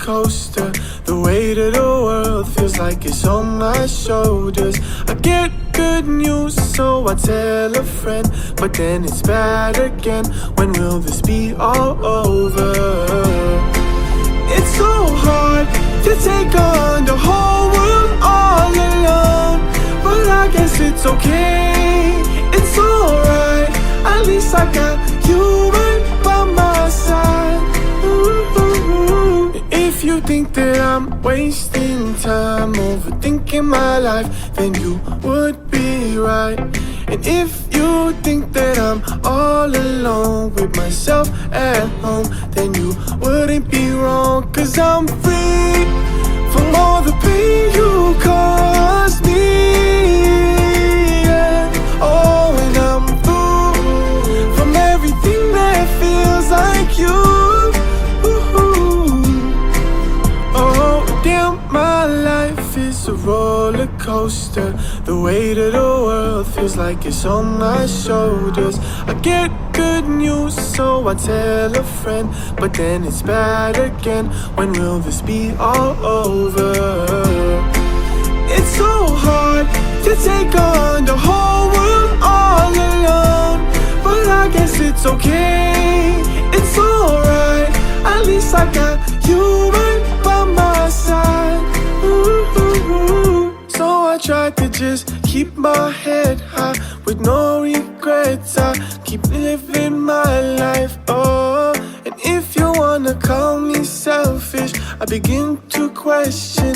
coaster. The weight of the world feels like it's on my shoulders. I get good news, so I tell a friend, but then it's bad again. When will this be all over? It's so hard to take on the whole world all alone, but I guess it's okay, it's alright. At least I got you right by my side. Ooh. If you think that I'm wasting time overthinking my life, then you would be right. And if you think that I'm all alone with myself at home, then you wouldn't be wrong. Cause I'm free from all the pain you caused me, yeah. Oh, and I'm through from everything that feels like you. Oh, damn, my life is a roller coaster. The weight of the world feels like it's on my shoulders. I get good news, so I tell a friend, but then it's bad again. When will this be all over? It's so hard to take on the whole world all alone, but I guess it's okay, it's alright. At least I got you right by my side. Ooh. So I try to just keep my head high with no regrets. I keep living my life, oh. And if you wanna call me selfish, I begin to question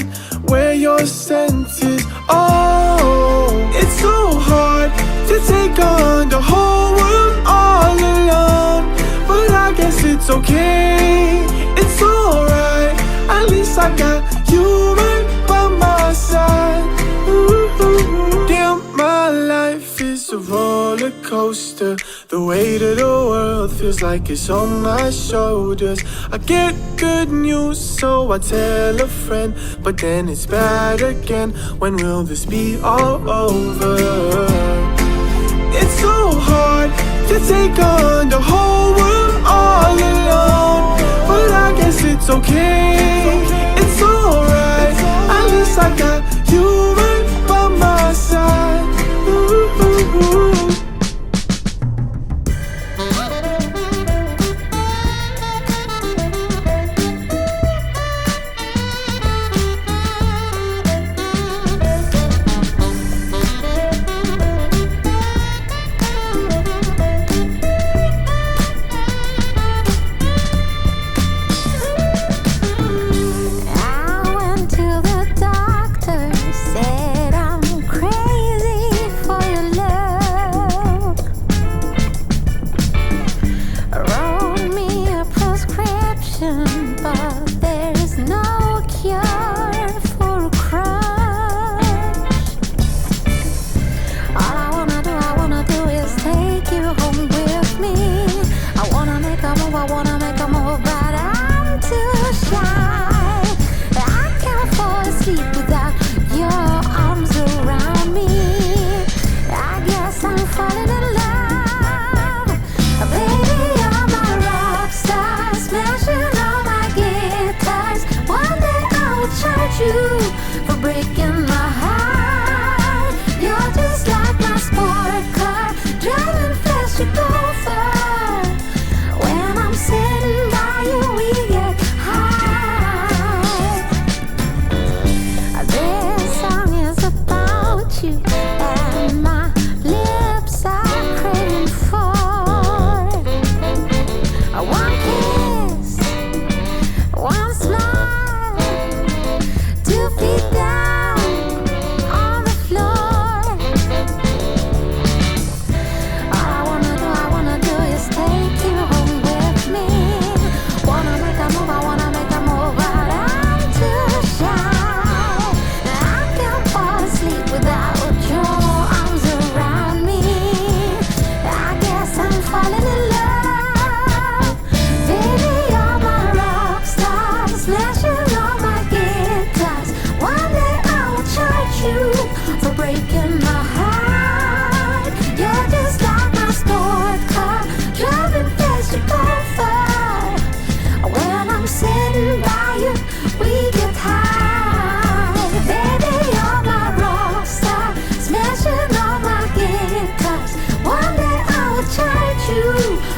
where your sense is. Oh, it's so hard to take on the whole world all alone, but I guess it's okay, it's alright. At least I got you right by my side. Ooh. Damn, my life is a roller coaster. The weight of the world feels like it's on my shoulders. I get good news, so I tell a friend, but then it's bad again. When will this be all over? It's so hard to take on the whole world all alone, but I guess it's okay, it's alright. At least I got you right by my side. Ooh.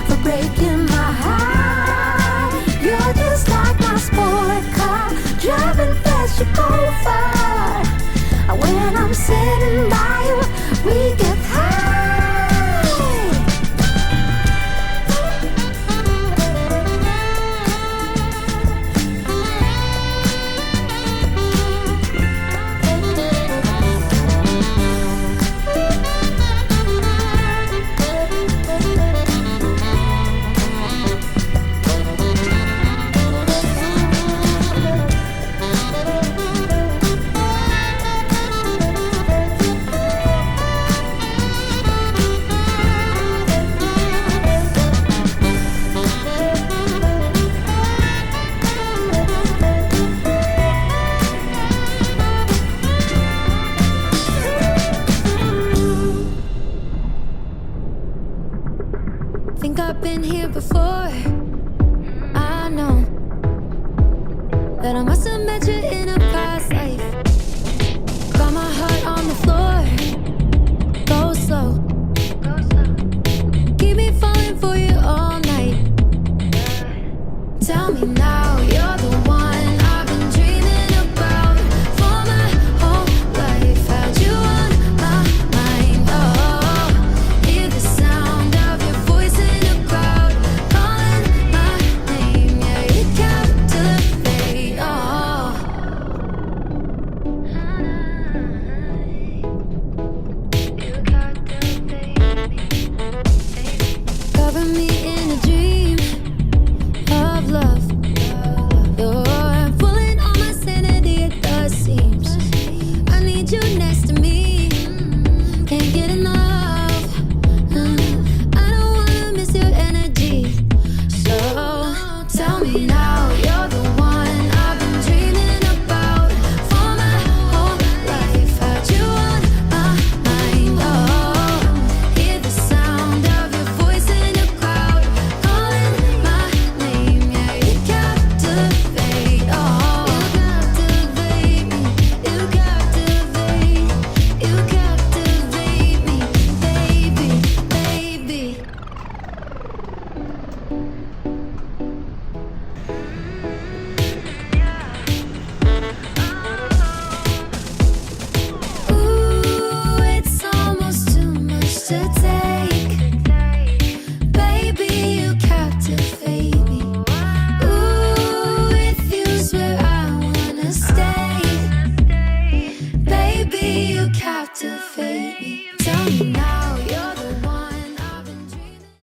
for breaking my heart. You're just like my sport car, driving fast, you go far. When I'm sitting by you, we get high. Think I've been here before. I know that I must have met you in a past life. Got my heart on the floor. Go slow. Keep me falling for you all night. Tell me now, you're the one I've been dreaming about for my whole life. Had you on my mind? Oh, hear the sound of your voice in the crowd, calling my name. Yeah, you captivate. Oh, you captivate me. Cover me in a dream of love. You're pulling on my sanity, it does seems. I need you next to me, can't get enough. I don't wanna miss your energy. So tell me now, you're the one I've been dreaming about for my whole life. Had you on my mind? Oh, hear the sound of your voice in the crowd, calling my name. Yeah, you captivate. Oh, you captivate me. You captivate me, baby, baby. Ooh, it's almost too much to take. Baby, you captivate me. Ooh, with you's where I wanna stay. Baby, you captivate me. Tell me now.